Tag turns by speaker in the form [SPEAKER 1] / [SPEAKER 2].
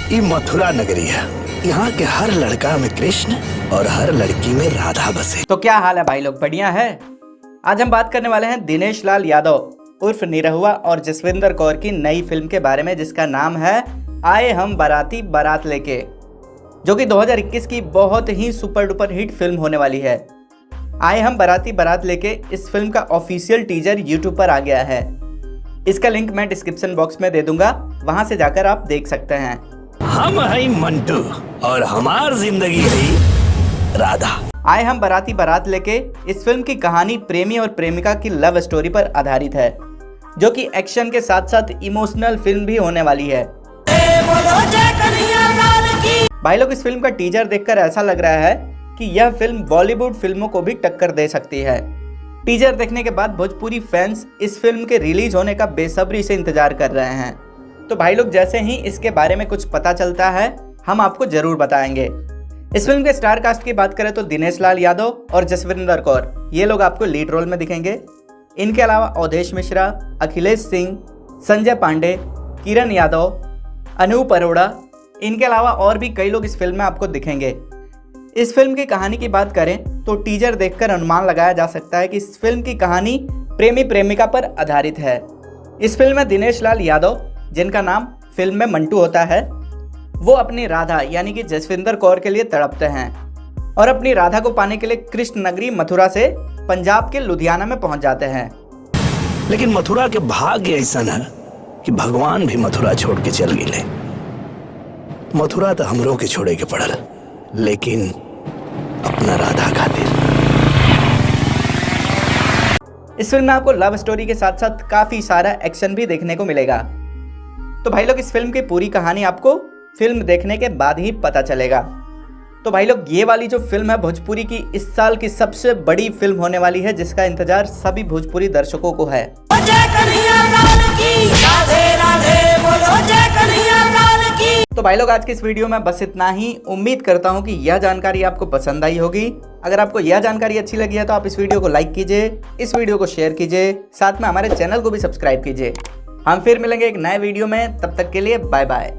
[SPEAKER 1] ये मथुरा नगरी है। यहाँ के हर लड़का में कृष्ण और हर लड़की में राधा बसे।
[SPEAKER 2] तो क्या हाल है भाई लोग, बढ़िया है। आज हम बात करने वाले हैं दिनेश लाल यादव उर्फ निरहुआ और जसविंदर कौर की नई फिल्म के बारे में, जिसका नाम है आए हम बाराती बारात लेके, जो कि 2021 की बहुत ही सुपर डुपर हिट फिल्म होने वाली है। आए हम बाराती बारात लेके इस फिल्म का ऑफिशियल टीजर यूट्यूब पर आ गया है। इसका लिंक मैं डिस्क्रिप्शन बॉक्स में दे दूंगा, वहां से जाकर आप देख सकते हैं।
[SPEAKER 1] हम हैं मंटू और हमार जिंदगी है राधा।
[SPEAKER 2] आए हम बाराती बारात लेके इस फिल्म की कहानी प्रेमी और प्रेमिका की लव स्टोरी पर आधारित है, जो कि एक्शन के साथ साथ इमोशनल फिल्म भी होने वाली है। भाई लोग, इस फिल्म का टीजर देखकर ऐसा लग रहा है कि यह फिल्म बॉलीवुड फिल्मों को भी टक्कर दे सकती है। टीजर देखने के बाद भोजपुरी फैंस इस फिल्म के रिलीज होने का बेसब्री से इंतजार कर रहे हैं। तो भाई लोग, जैसे ही इसके बारे में कुछ पता चलता है हम आपको जरूर बताएंगे। इस फिल्म के स्टार कास्ट की बात करें तो दिनेश लाल यादव और जसविंदर कौर, ये लोग आपको लीड रोल में दिखेंगे। इनके अलावा अवधेश मिश्रा, अखिलेश सिंह, संजय पांडे, किरण यादव, अनूप अरोड़ा, इनके अलावा और भी कई लोग इस फिल्म में आपको दिखेंगे। इस फिल्म की कहानी की बात करें तो टीजर देखकर अनुमान लगाया जा सकता है कि इस फिल्म की कहानी प्रेमी प्रेमिका पर आधारित है। इस फिल्म में दिनेश लाल यादव, जिनका नाम फिल्म में मंटू होता है, वो अपनी राधा यानी कि जसविंदर कौर के लिए तड़पते हैं और अपनी राधा को पाने के लिए कृष्ण नगरी मथुरा से पंजाब के लुधियाना में पहुंच जाते हैं।
[SPEAKER 1] लेकिन मथुरा के भाग्य ऐसा है कि भगवान भी मथुरा छोड़ के चल गए। मथुरा तो हमरों के छोड़े के पड़ल, लेकिन अपना राधा खातिर।
[SPEAKER 2] इस फिल्म में आपको लव स्टोरी के साथ साथ काफी सारा एक्शन भी देखने को मिलेगा। तो भाई लोग, इस फिल्म की पूरी कहानी आपको फिल्म देखने के बाद ही पता चलेगा। तो भाई लोग, ये वाली जो फिल्म है भोजपुरी की इस साल की सबसे बड़ी फिल्म होने वाली है, जिसका इंतजार सभी भोजपुरी दर्शकों को है। तो भाई लोग, आज की इस वीडियो में बस इतना ही। उम्मीद करता हूँ कि यह जानकारी आपको पसंद आई होगी। अगर आपको यह जानकारी अच्छी लगी है तो आप इस वीडियो को लाइक कीजिए, इस वीडियो को शेयर कीजिए, साथ में हमारे चैनल को भी सब्सक्राइब कीजिए। हम फिर मिलेंगे एक नए वीडियो में, तब तक के लिए बाय बाय।